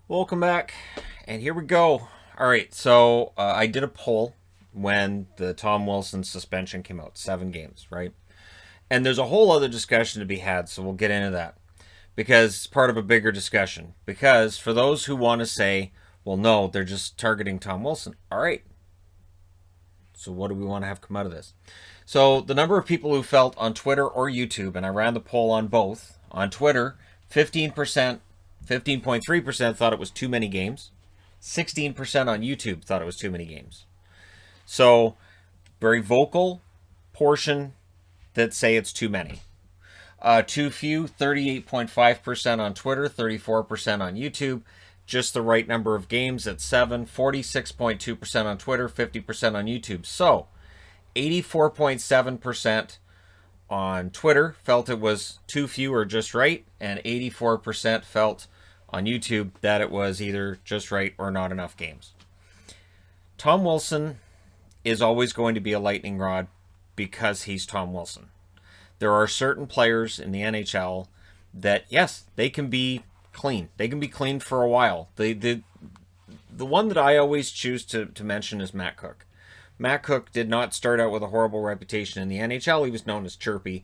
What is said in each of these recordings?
Welcome back, and here we go. All right, so I did a poll when the Tom Wilson suspension came out, 7 games, right? And there's a whole other discussion to be had, so we'll get into that because it's part of a bigger discussion. Because for those who want to say, well, no, they're just targeting Tom Wilson. All right, so what do we want to have come out of this? So the number of people who felt on Twitter or YouTube, and I ran the poll on both. On Twitter, 15%, 15.3% thought it was too many games. 16% on YouTube thought it was too many games. So, very vocal portion that say it's too many. Too few, 38.5% on Twitter, 34% on YouTube. Just the right number of games at 7, 46.2% on Twitter, 50% on YouTube. So, 84.7% on Twitter felt it was too few or just right, and 84% felt on YouTube that it was either just right or not enough games. Tom Wilson is always going to be a lightning rod because he's Tom Wilson. There are certain players in the NHL that, yes, they can be clean. They can be clean for a while. The one that I always choose to mention is Matt Cooke. Matt Cooke did not start out with a horrible reputation in the NHL. He was known as chirpy,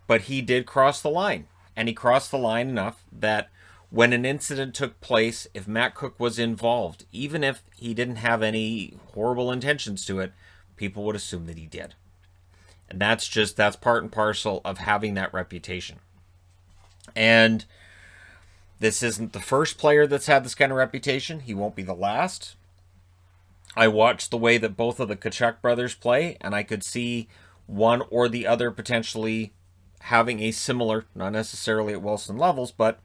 but he did cross the line. And he crossed the line enough that when an incident took place, if Matt Cooke was involved, even if he didn't have any horrible intentions to it, people would assume that he did. And that's part and parcel of having that reputation. And this isn't the first player that's had this kind of reputation. He won't be the last. I watched the way that both of the Tkachuk brothers play, and I could see one or the other potentially having a similar, not necessarily at Wilson levels, but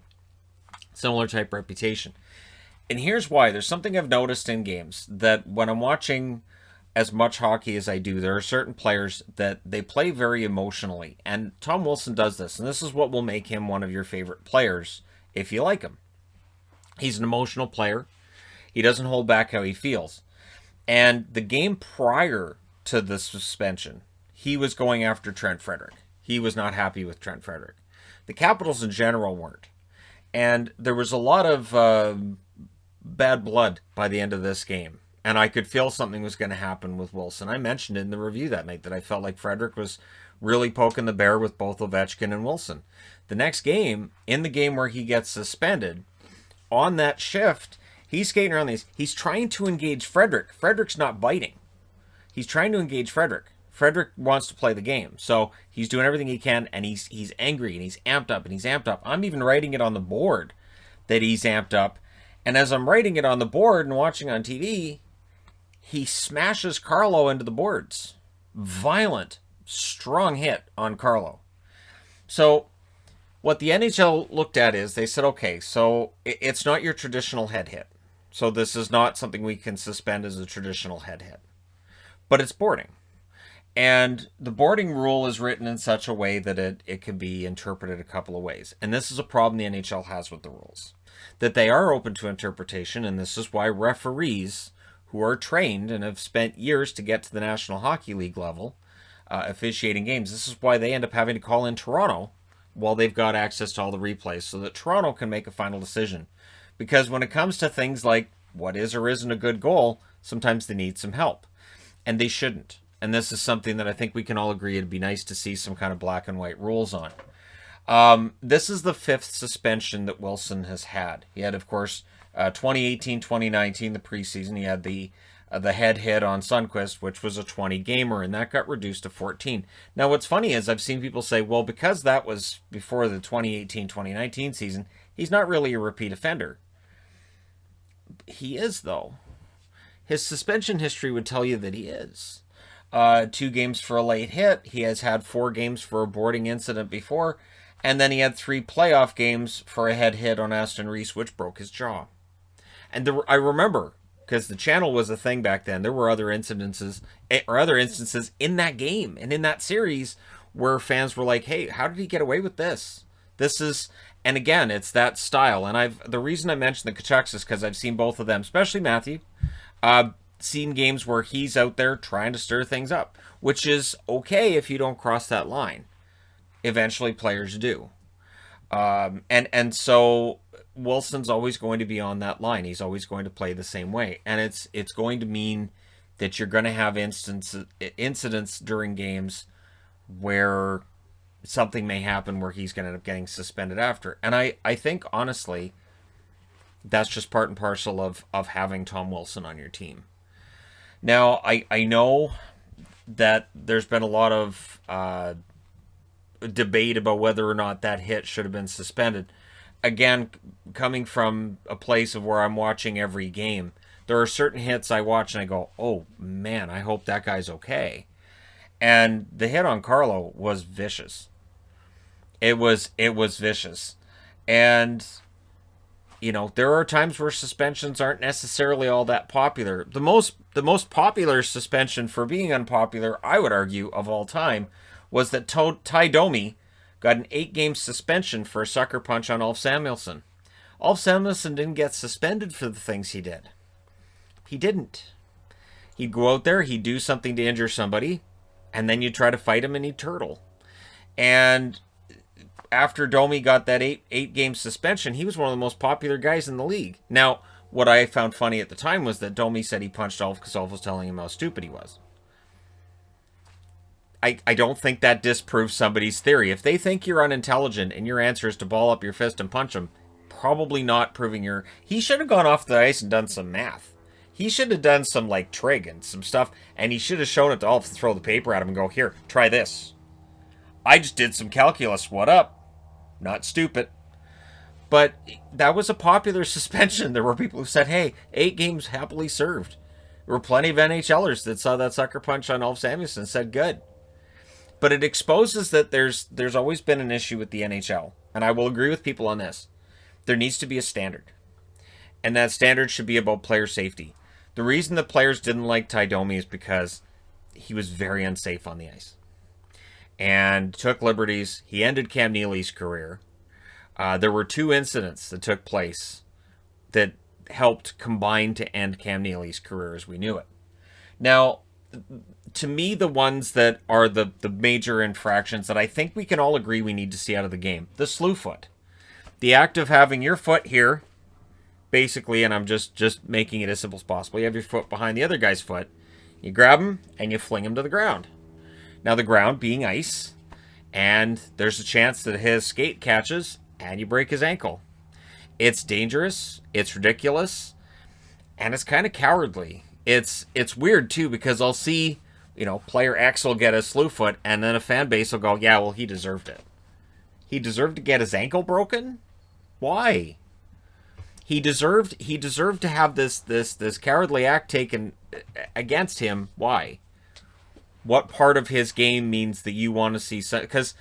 similar type reputation. And here's why. There's something I've noticed in games that when I'm watching as much hockey as I do, there are certain players that they play very emotionally. And Tom Wilson does this, and this is what will make him one of your favorite players if you like him. He's an emotional player. He doesn't hold back how he feels. And the game prior to the suspension, he was going after Trent Frederic. He was not happy with Trent Frederic. The Capitals in general weren't. And there was a lot of bad blood by the end of this game. And I could feel something was going to happen with Wilson. I mentioned it in the review that night that I felt like Frederic was really poking the bear with both Ovechkin and Wilson. The next game, in the game where he gets suspended, on that shift, he's skating around these. He's trying to engage Frederic. Frederic's not biting. He's trying to engage Frederic. Frederic wants to play the game. So he's doing everything he can, and he's angry, and he's amped up, and he's amped up. I'm even writing it on the board that he's amped up. And as I'm writing it on the board and watching on TV, he smashes Carlo into the boards. Violent, strong hit on Carlo. So what the NHL looked at is they said, okay, so it's not your traditional head hit. So this is not something we can suspend as a traditional head hit. But it's boarding. And the boarding rule is written in such a way that it can be interpreted a couple of ways. And this is a problem the NHL has with the rules. That they are open to interpretation, and this is why referees who are trained and have spent years to get to the National Hockey League level officiating games, this is why they end up having to call in Toronto while they've got access to all the replays so that Toronto can make a final decision. Because when it comes to things like what is or isn't a good goal, sometimes they need some help. And they shouldn't. And this is something that I think we can all agree it'd be nice to see some kind of black and white rules on. This is the 5th suspension that Wilson has had. He had, of course, 2018-2019, the preseason. He had the head hit on Sundqvist, which was a 20-gamer, and that got reduced to 14. Now, what's funny is I've seen people say, well, because that was before the 2018-2019 season, he's not really a repeat offender. He is, though. His suspension history would tell you that he is. 2 games for a late hit. He has had 4 games for a boarding incident before. And then he had 3 playoff games for a head hit on Aston Reese, which broke his jaw. And I remember, because the channel was a thing back then, there were other instances in that game and in that series where fans were like, hey, how did he get away with this? This is, and again, it's that style. And the reason I mentioned the Tkachuks is because I've seen both of them, especially Matthew. Seen games where he's out there trying to stir things up, which is okay if you don't cross that line. Eventually players do. And so Wilson's always going to be on that line. He's always going to play the same way, and it's going to mean that you're going to have incidents during games where something may happen where he's going to end up getting suspended after. And I think, honestly, that's just part and parcel of having Tom Wilson on your team. Now, I know that there's been a lot of debate about whether or not that hit should have been suspended. Again, coming from a place of where I'm watching every game, there are certain hits I watch and I go, oh man, I hope that guy's okay. And the hit on Carlo was vicious. It was vicious. And, you know, there are times where suspensions aren't necessarily all that popular. The most popular suspension for being unpopular, I would argue, of all time, was that Ty Domi got an 8-game suspension for a sucker punch on Ulf Samuelsson. Ulf Samuelsson didn't get suspended for the things he did. He didn't. He'd go out there, he'd do something to injure somebody, and then you'd try to fight him and he'd turtle. And after Domi got that 8-game suspension, he was one of the most popular guys in the league. Now, what I found funny at the time was that Domi said he punched Ulf because Ulf was telling him how stupid he was. I don't think that disproves somebody's theory. If they think you're unintelligent and your answer is to ball up your fist and punch him, probably not proving you're... He should have gone off the ice and done some math. He should have done some, like, trig and some stuff, and he should have shown it to Ulf to throw the paper at him and go, here, try this. I just did some calculus. What up? Not stupid. But that was a popular suspension. There were people who said, hey, 8 games happily served. There were plenty of NHLers that saw that sucker punch on Ulf Samuelsson and said, good. But it exposes that there's always been an issue with the NHL. And I will agree with people on this. There needs to be a standard. And that standard should be about player safety. The reason the players didn't like Ty Domi is because he was very unsafe on the ice. And took liberties. He ended Cam Neely's career. There were 2 incidents that took place that helped combine to end Cam Neely's career as we knew it. Now, to me, the ones that are the major infractions that I think we can all agree we need to see out of the game. The slew foot. The act of having your foot here, basically, and I'm just making it as simple as possible. You have your foot behind the other guy's foot. You grab him, and you fling him to the ground. Now, the ground being ice, and there's a chance that his skate catches, and you break his ankle. It's dangerous, it's ridiculous, and it's kind of cowardly. It's weird, too, because I'll see, you know, player X will get a slew foot, and then a fan base will go, yeah, well, he deserved it. He deserved to get his ankle broken? Why? He deserved to have this cowardly act taken against him. Why? What part of his game means that you want to see? Because,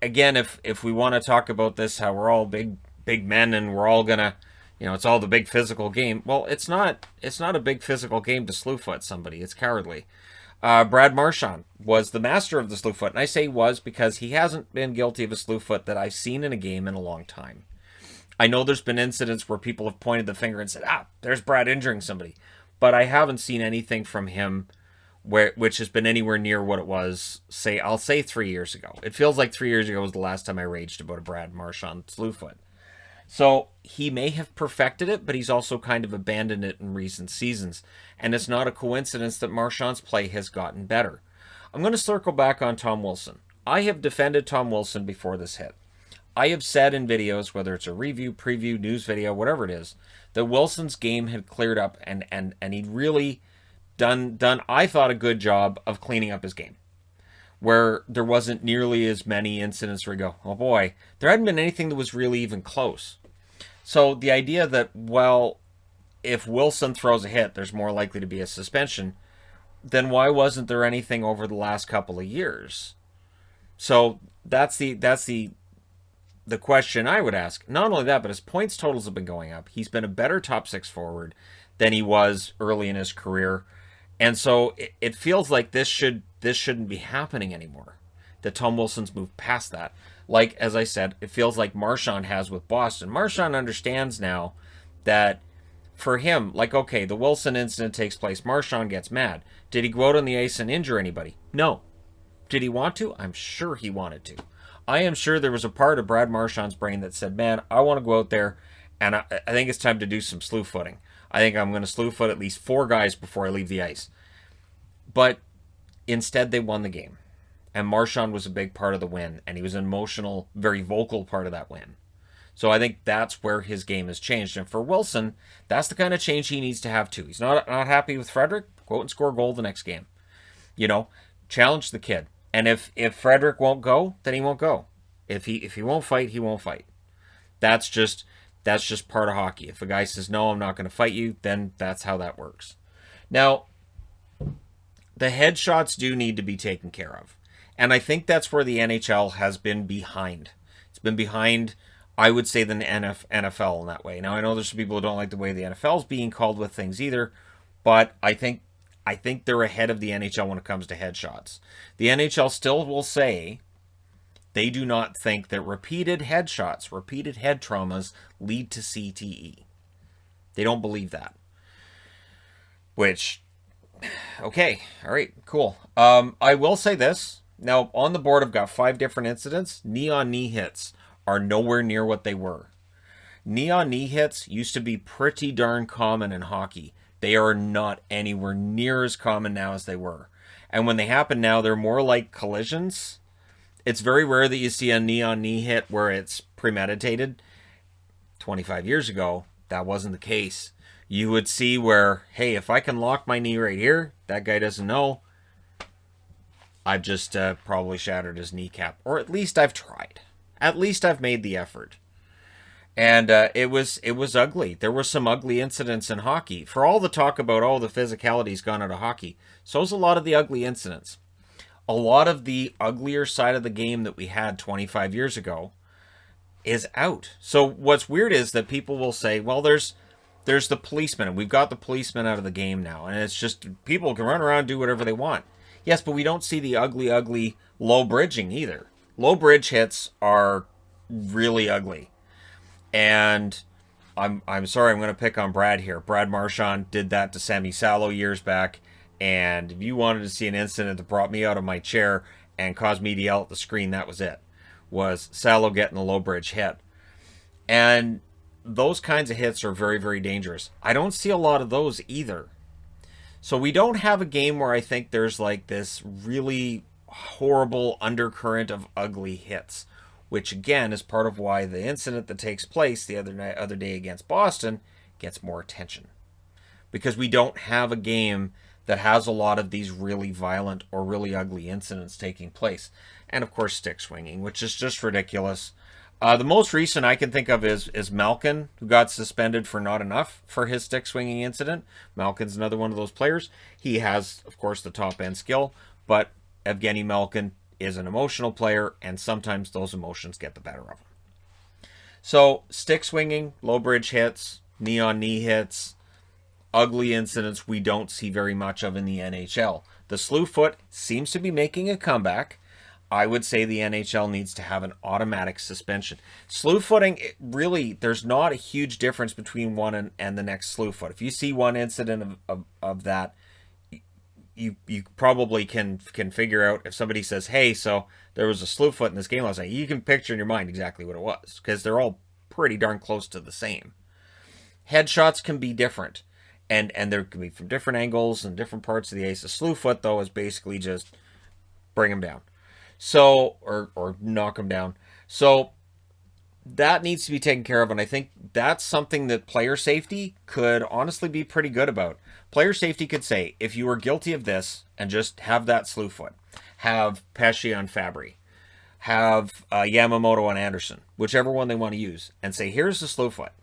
again, if we want to talk about this, how we're all big men and we're all gonna, you know, it's all the big physical game. Well, it's not a big physical game to slew foot somebody. It's cowardly. Brad Marchand was the master of the slew foot, and I say was because he hasn't been guilty of a slew foot that I've seen in a game in a long time. I know there's been incidents where people have pointed the finger and said, there's Brad injuring somebody. But I haven't seen anything from him which has been anywhere near what it was, I'll say 3 years ago. It feels like 3 years ago was the last time I raged about a Brad Marchand slew foot. So he may have perfected it, but he's also kind of abandoned it in recent seasons. And it's not a coincidence that Marchand's play has gotten better. I'm going to circle back on Tom Wilson. I have defended Tom Wilson before this hit. I have said in videos, whether it's a review, preview, news video, whatever it is, that Wilson's game had cleared up and he'd really done, I thought, a good job of cleaning up his game. Where there wasn't nearly as many incidents where you go, oh boy, there hadn't been anything that was really even close. So the idea that, well, if Wilson throws a hit, there's more likely to be a suspension, then why wasn't there anything over the last couple of years? So that's the question I would ask. Not only that, but his points totals have been going up. He's been a better top 6 forward than he was early in his career. And so it feels like this shouldn't be happening anymore. That Tom Wilson's moved past that. Like, as I said, it feels like Marchand has with Boston. Marchand understands now that for him, like, okay, the Wilson incident takes place. Marchand gets mad. Did he go out on the ice and injure anybody? No. Did he want to? I'm sure he wanted to. I am sure there was a part of Brad Marchand's brain that said, man, I want to go out there And I think it's time to do some slew footing. I think I'm going to slew foot at least 4 guys before I leave the ice. But instead, they won the game. And Marchand was a big part of the win. And he was an emotional, very vocal part of that win. So I think that's where his game has changed. And for Wilson, that's the kind of change he needs to have too. He's not happy with Frederic. Go out and score a goal the next game. Challenge the kid. And if Frederic won't go, then he won't go. If he won't fight, he won't fight. That's just part of hockey. If a guy says, no, I'm not going to fight you, then that's how that works. Now, the headshots do need to be taken care of. And I think that's where the NHL has been behind. It's been behind, I would say, the NFL in that way. Now, I know there's some people who don't like the way the NFL is being called with things either, but I think they're ahead of the NHL when it comes to headshots. The NHL still will say they do not think that repeated headshots, repeated head traumas lead to CTE. They don't believe that. Which, okay, all right, cool. I will say this. Now, on the board, I've got 5 different incidents. Knee-on-knee hits are nowhere near what they were. Knee-on-knee hits used to be pretty darn common in hockey. They are not anywhere near as common now as they were. And when they happen now, they're more like collisions. It's very rare that you see a knee-on-knee hit where it's premeditated. 25 years ago, that wasn't the case. You would see where, hey, if I can lock my knee right here, that guy doesn't know, I've just probably shattered his kneecap. Or at least I've tried. At least I've made the effort. And it was ugly. There were some ugly incidents in hockey. For all the talk about, the physicality's gone out of hockey, so's a lot of the ugly incidents. A lot of the uglier side of the game that we had 25 years ago is out. So what's weird is that people will say, well, there's the policeman, and we've got the policeman out of the game now. And it's just, people can run around and do whatever they want. Yes, but we don't see the ugly low bridging either. Low bridge hits are really ugly. And I'm sorry, I'm going to pick on Brad here. Brad Marchand did that to Sammy Salo years back. And if you wanted to see an incident that brought me out of my chair and caused me to yell at the screen, that was it. Was Salo getting a low bridge hit. And those kinds of hits are very, very dangerous. I don't see a lot of those either. So we don't have a game where I think there's like this really horrible undercurrent of ugly hits, which again is part of why the incident that takes place the other day against Boston gets more attention. Because we don't have a game that has a lot of these really violent or really ugly incidents taking place. And of course, stick swinging, which is just ridiculous. The most recent I can think of is Malkin, who got suspended for not enough for his stick swinging incident. Malkin's another one of those players. He has, of course, the top end skill, but Evgeny Malkin is an emotional player, and sometimes those emotions get the better of him. So, stick swinging, low bridge hits, knee-on-knee hits, ugly incidents we don't see very much of in the NHL. The slew foot seems to be making a comeback. I would say the NHL needs to have an automatic suspension. Slew footing, really, there's not a huge difference between one and the next slew foot. If you see one incident of that, you probably can figure out if somebody says, hey, so there was a slew foot in this game last night. You can picture in your mind exactly what it was, because they're all pretty darn close to the same. Headshots can be different, and there can be from different angles and different parts of the ice. A slew foot, though, is basically just bring them down. So, or knock them down. So that needs to be taken care of, and I think that's something that player safety could honestly be pretty good about. Player safety could say, if you were guilty of this, and just have that slew foot, have Pesce on Fabry, have Yamamoto on Anderson, whichever one they want to use, and say, here's the slew foot.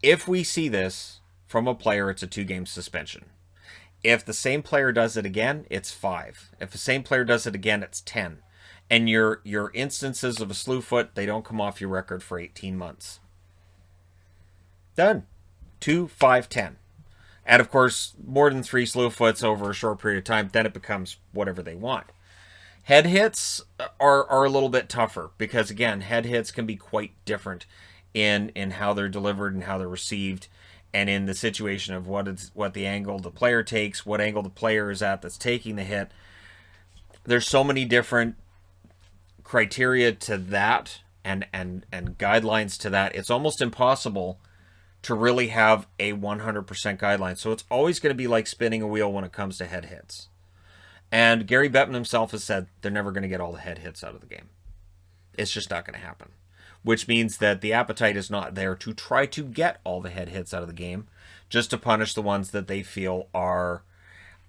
If we see this from a player, it's a 2-game suspension. If the same player does it again, it's 5. If the same player does it again, it's 10. And your instances of a slew foot, they don't come off your record for 18 months. Done. 2, 5, 10. And of course, more than 3 slew foots over a short period of time, then it becomes whatever they want. Head hits are a little bit tougher because, again, head hits can be quite different in how they're delivered and how they're received, and in the situation of what the angle the player takes, what angle the player is at that's taking the hit. There's so many different criteria to that and guidelines to that. It's almost impossible to really have a 100% guideline. So it's always going to be like spinning a wheel when it comes to head hits. And Gary Bettman himself has said they're never going to get all the head hits out of the game. It's just not going to happen. Which means that the appetite is not there to try to get all the head hits out of the game, just to punish the ones that they feel are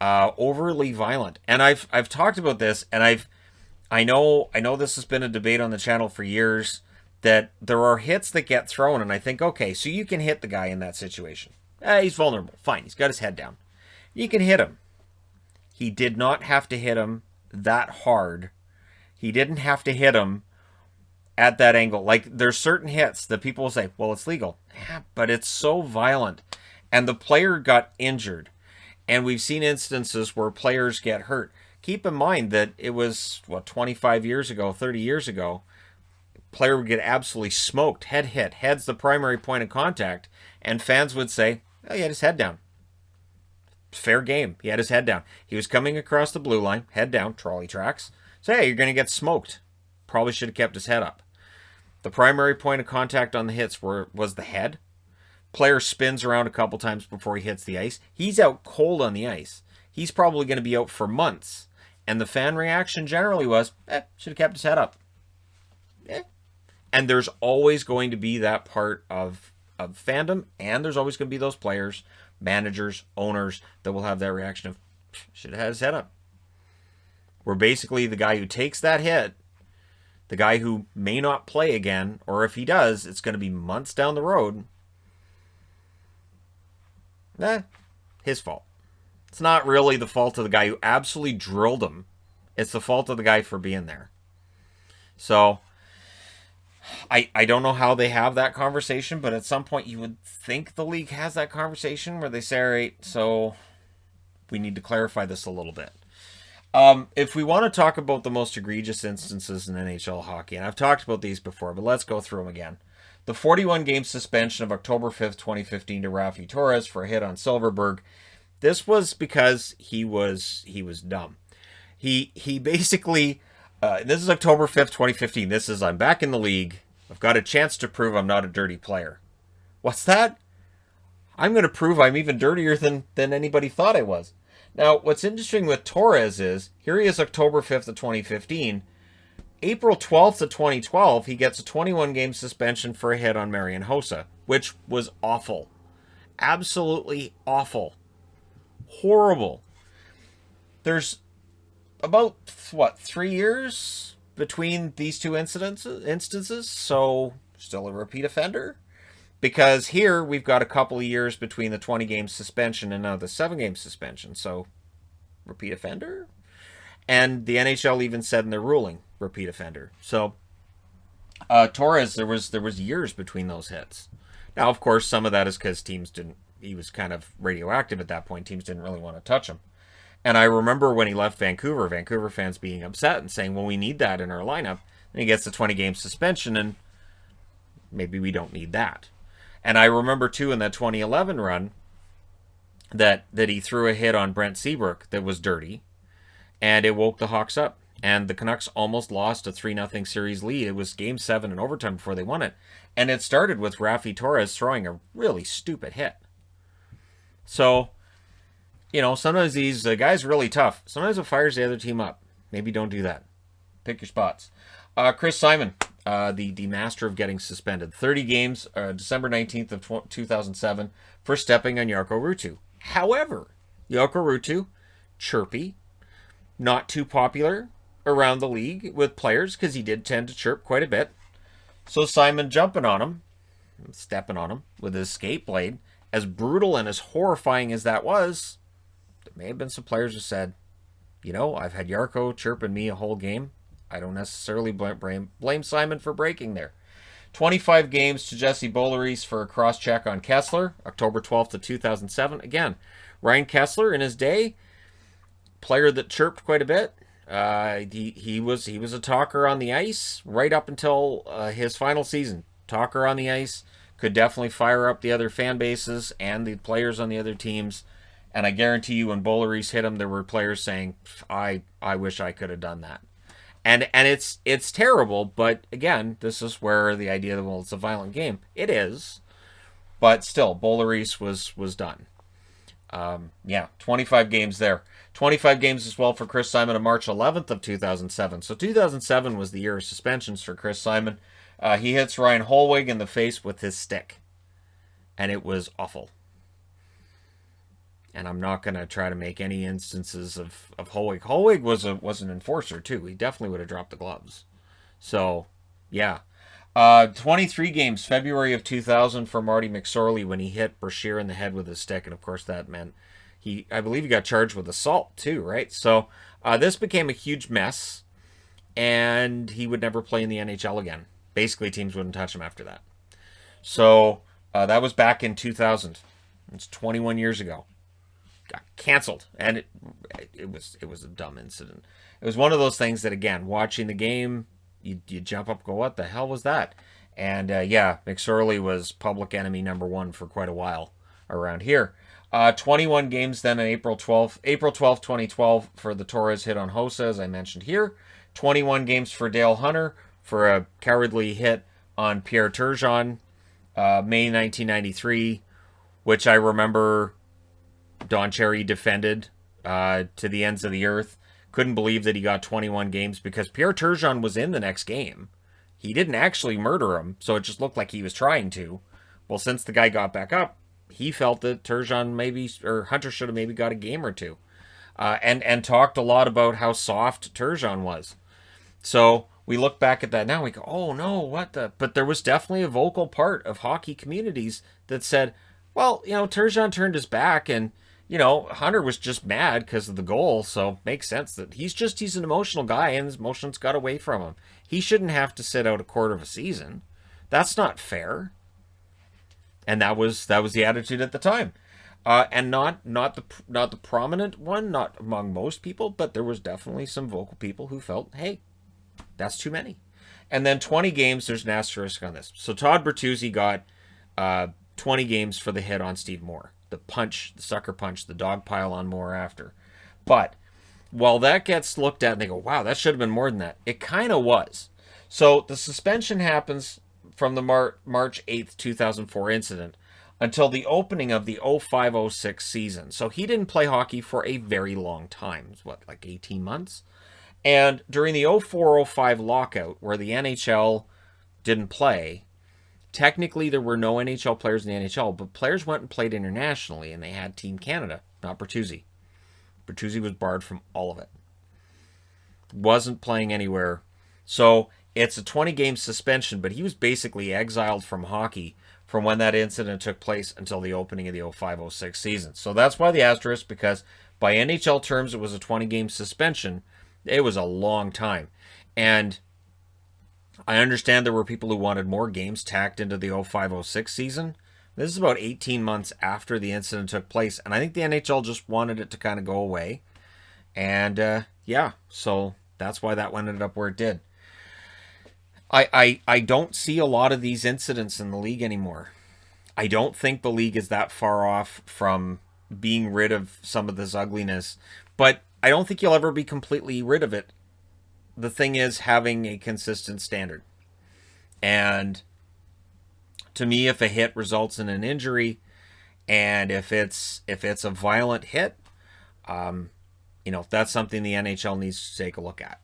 overly violent. And I've talked about this, and I know this has been a debate on the channel for years, that there are hits that get thrown, and I think, okay, so you can hit the guy in that situation. He's vulnerable. Fine, he's got his head down. You can hit him. He did not have to hit him that hard. He didn't have to hit him at that angle. Like, there's certain hits that people will say, well, it's legal. Yeah, but it's so violent. And the player got injured. And we've seen instances where players get hurt. Keep in mind that it was, 25 years ago, 30 years ago, player would get absolutely smoked, head hit, head's the primary point of contact, and fans would say, oh, he had his head down. Fair game. He had his head down. He was coming across the blue line, head down, trolley tracks. So, hey, you're going to get smoked. Probably should have kept his head up. The primary point of contact on the hits was the head. Player spins around a couple times before he hits the ice. He's out cold on the ice. He's probably going to be out for months. And the fan reaction generally was, should have kept his head up. And there's always going to be that part of fandom, and there's always going to be those players, managers, owners that will have that reaction of, should have had his head up. Where basically the guy who takes that hit, the guy who may not play again, or if he does, it's going to be months down the road, his fault. It's not really the fault of the guy who absolutely drilled him. It's the fault of the guy for being there. So, I don't know how they have that conversation, but at some point you would think the league has that conversation where they say, all right, so we need to clarify this a little bit. If we want to talk about the most egregious instances in NHL hockey, and I've talked about these before, but let's go through them again. The 41-game suspension of October 5th, 2015 to Raffi Torres for a hit on Silverberg. This was because he was dumb. He basically, this is October 5th, 2015. This is, I'm back in the league. I've got a chance to prove I'm not a dirty player. What's that? I'm going to prove I'm even dirtier than anybody thought I was. Now, what's interesting with Torres is, here he is October 5th of 2015. April 12th of 2012, he gets a 21-game suspension for a hit on Marian Hossa, which was awful. Absolutely awful. Horrible. There's about, 3 years between these two instances? So, still a repeat offender? Because here, we've got a couple of years between the 20-game suspension and now the 7-game suspension. So, repeat offender? And the NHL even said in their ruling, repeat offender. So, Torres, there was years between those hits. Now, of course, some of that is because teams didn't, he was kind of radioactive at that point. Teams didn't really want to touch him. And I remember when he left Vancouver fans being upset and saying, well, we need that in our lineup. And he gets the 20-game suspension, and maybe we don't need that. And I remember, too, in that 2011 run, that he threw a hit on Brent Seabrook that was dirty, and it woke the Hawks up. And the Canucks almost lost a 3-0 series lead. It was Game 7 in overtime before they won it. And it started with Raffi Torres throwing a really stupid hit. So, sometimes these guys are really tough. Sometimes it fires the other team up. Maybe don't do that. Pick your spots. Chris Simon, the master of getting suspended. 30 games, December 19th of 2007, for stepping on Jarkko Ruutu. However, Jarkko Ruutu, chirpy, not too popular around the league with players because he did tend to chirp quite a bit. So Simon jumping on him, stepping on him with his skate blade, as brutal and as horrifying as that was, there may have been some players who said, I've had Jarkko chirping me a whole game. I don't necessarily blame Simon for breaking there. 25 games to Jesse Boulerice for a cross-check on Kessler, October 12th of 2007. Again, Ryan Kessler in his day, player that chirped quite a bit. He was a talker on the ice right up until his final season. Talker on the ice, could definitely fire up the other fan bases and the players on the other teams. And I guarantee you, when Boulerice hit him, there were players saying, "I wish I could have done that." And it's terrible. But again, this is where the idea that, well, it's a violent game. It is. but still, Boulerice was done. 25 games there. 25 games as well for Chris Simon on March 11th of 2007. So 2007 was the year of suspensions for Chris Simon. He hits Ryan Holwig in the face with his stick, and it was awful. And I'm not going to try to make any instances of Holwig. Holwig was an enforcer, too. He definitely would have dropped the gloves. So, yeah. 23 games, February of 2000 for Marty Mcsorley when he hit Brashear in the head with his stick. And, of course, that meant I believe he got charged with assault, too, right? So, this became a huge mess. And he would never play in the NHL again. Basically, teams wouldn't touch him after that. So, that was back in 2000. It's 21 years ago. Got canceled, and it was a dumb incident. It was one of those things that, again, watching the game, you jump up and go, what the hell was that? And McSorley was public enemy number one for quite a while around here. 21 games then on April 12th, 2012 for the Torres hit on Hossa, as I mentioned here. 21 games for Dale Hunter for a cowardly hit on Pierre Turgeon, May 1993, which I remember Don Cherry defended to the ends of the earth. Couldn't believe that he got 21 games because Pierre Turgeon was in the next game. He didn't actually murder him, so it just looked like he was trying to. Well, since the guy got back up, he felt that Hunter should have maybe got a game or two. And talked a lot about how soft Turgeon was. So we look back at that now, we go, oh no, what the... But there was definitely a vocal part of hockey communities that said, well, Turgeon turned his back and Hunter was just mad because of the goal, so makes sense that he's an emotional guy and his emotions got away from him. He shouldn't have to sit out a quarter of a season. That's not fair. And that was the attitude at the time. And not the prominent one, not among most people, but there was definitely some vocal people who felt, hey, that's too many. And then 20 games, there's an asterisk on this. So Todd Bertuzzi got 20 games for the hit on Steve Moore. The punch, the sucker punch, the dog pile on Moore after. But while that gets looked at and they go, wow, that should have been more than that, it kind of was. So the suspension happens from the March 8th, 2004 incident until the opening of the 05-06 season. So he didn't play hockey for a very long time. It was, like 18 months? And during the 04-05 lockout, where the NHL didn't play, technically, there were no NHL players in the NHL, but players went and played internationally, and they had Team Canada, not Bertuzzi. Bertuzzi was barred from all of it. Wasn't playing anywhere. So it's a 20-game suspension, but he was basically exiled from hockey from when that incident took place until the opening of the 05-06 season. So that's why the asterisk, because by NHL terms, it was a 20-game suspension. It was a long time. And I understand there were people who wanted more games tacked into the 05-06 season. This is about 18 months after the incident took place, and I think the NHL just wanted it to kind of go away. And, so that's why that one ended up where it did. I don't see a lot of these incidents in the league anymore. I don't think the league is that far off from being rid of some of this ugliness, but I don't think you'll ever be completely rid of it. The thing is having a consistent standard. And to me, if a hit results in an injury, and if it's a violent hit, that's something the NHL needs to take a look at.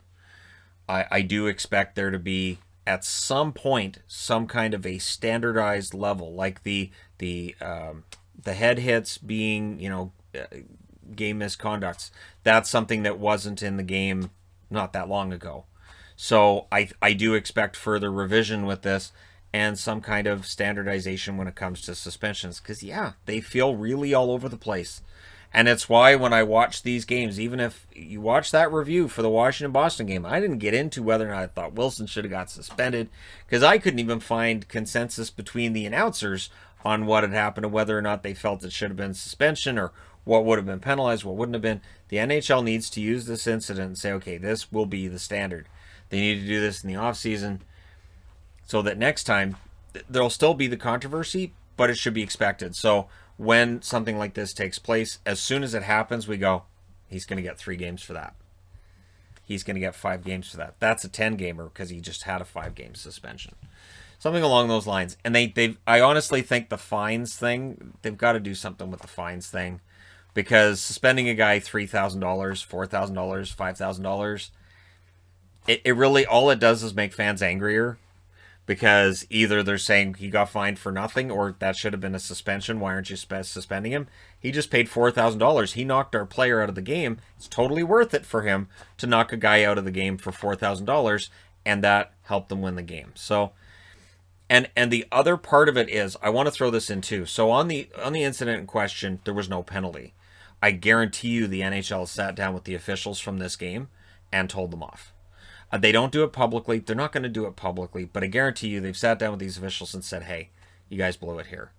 I do expect there to be at some point some kind of a standardized level, like the head hits being game misconducts. That's something that wasn't in the game not that long ago. So I do expect further revision with this and some kind of standardization when it comes to suspensions, because they feel really all over the place. And it's why when I watch these games, even if you watch that review for the Washington-Boston game, I didn't get into whether or not I thought Wilson should have got suspended, because I couldn't even find consensus between the announcers on what had happened and whether or not they felt it should have been suspension or what would have been penalized, what wouldn't have been. The NHL needs to use this incident and say, okay, this will be the standard. They need to do this in the offseason so that next time there'll still be the controversy, but it should be expected. So when something like this takes place, as soon as it happens, we go, he's going to get 3 games for that. He's going to get 5 games for that. That's a 10-gamer because he just had a 5-game suspension. Something along those lines. And I honestly think the fines thing, they've got to do something with the fines thing. Because suspending a guy $3,000, $4,000, $5,000, it really, all it does is make fans angrier. Because either they're saying he got fined for nothing, or that should have been a suspension. Why aren't you suspending him? He just paid $4,000. He knocked our player out of the game. It's totally worth it for him to knock a guy out of the game for $4,000, and that helped them win the game. So, and the other part of it is, I want to throw this in too. So on the incident in question, there was no penalty. I guarantee you the NHL sat down with the officials from this game and told them off. They don't do it publicly. They're not going to do it publicly, but I guarantee you they've sat down with these officials and said, hey, you guys blew it here.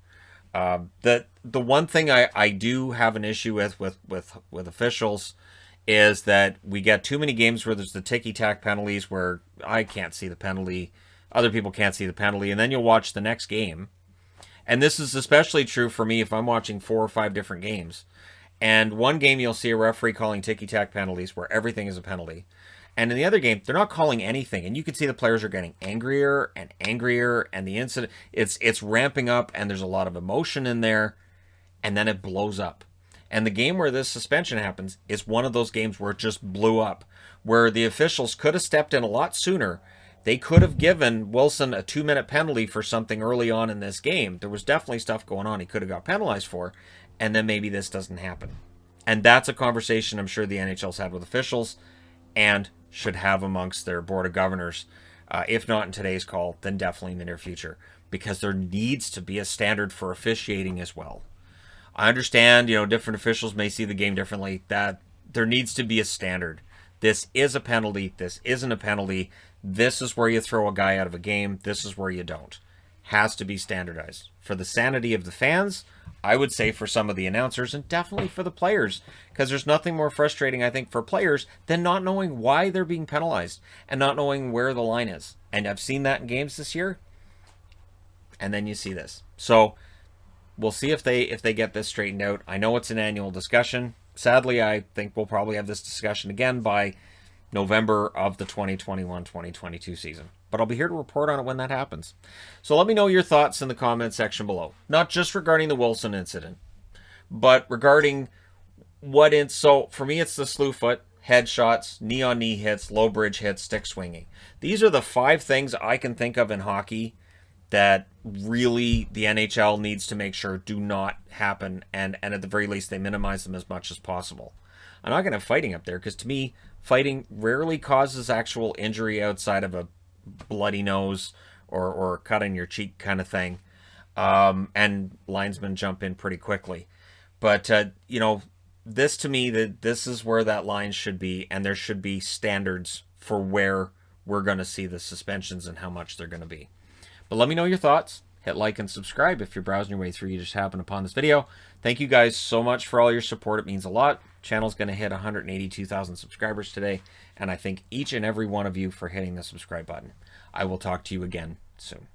The one thing I do have an issue with officials is that we get too many games where there's the ticky-tack penalties where I can't see the penalty, other people can't see the penalty, and then you'll watch the next game. And this is especially true for me if I'm watching 4 or 5 different games. And one game you'll see a referee calling ticky-tack penalties where everything is a penalty. And in the other game, they're not calling anything. And you can see the players are getting angrier and angrier. And the incident, it's ramping up. And there's a lot of emotion in there. And then it blows up. And the game where this suspension happens is one of those games where it just blew up. Where the officials could have stepped in a lot sooner. They could have given Wilson a 2-minute penalty for something early on in this game. There was definitely stuff going on he could have got penalized for. And then maybe this doesn't happen. And that's a conversation I'm sure the NHL's had with officials. And should have amongst their board of governors, if not in today's call, then definitely in the near future, because there needs to be a standard for officiating as well. I understand, different officials may see the game differently, that there needs to be a standard. This is a penalty. This isn't a penalty. This is where you throw a guy out of a game. This is where you don't. Has to be standardized. For the sanity of the fans, I would say for some of the announcers, and definitely for the players, because there's nothing more frustrating, I think, for players than not knowing why they're being penalized and not knowing where the line is. And I've seen that in games this year, and then you see this. So we'll see if they get this straightened out. I know it's an annual discussion. Sadly, I think we'll probably have this discussion again by November of the 2021-2022 season. But I'll be here to report on it when that happens. So let me know your thoughts in the comment section below. Not just regarding the Wilson incident, but regarding so for me it's the slew foot, headshots, knee-on-knee hits, low bridge hits, stick swinging. These are the 5 things I can think of in hockey that really the NHL needs to make sure do not happen, and at the very least they minimize them as much as possible. I'm not going to have fighting up there because to me, fighting rarely causes actual injury outside of a bloody nose or cut on your cheek kind of thing. And linesmen jump in pretty quickly. But, this to me, this is where that line should be, and there should be standards for where we're going to see the suspensions and how much they're going to be. But let me know your thoughts. Hit like and subscribe if you're browsing your way through. You just happened upon this video. Thank you guys so much for all your support. It means a lot. Channel's going to hit 182,000 subscribers today, and I thank each and every one of you for hitting the subscribe button. I will talk to you again soon.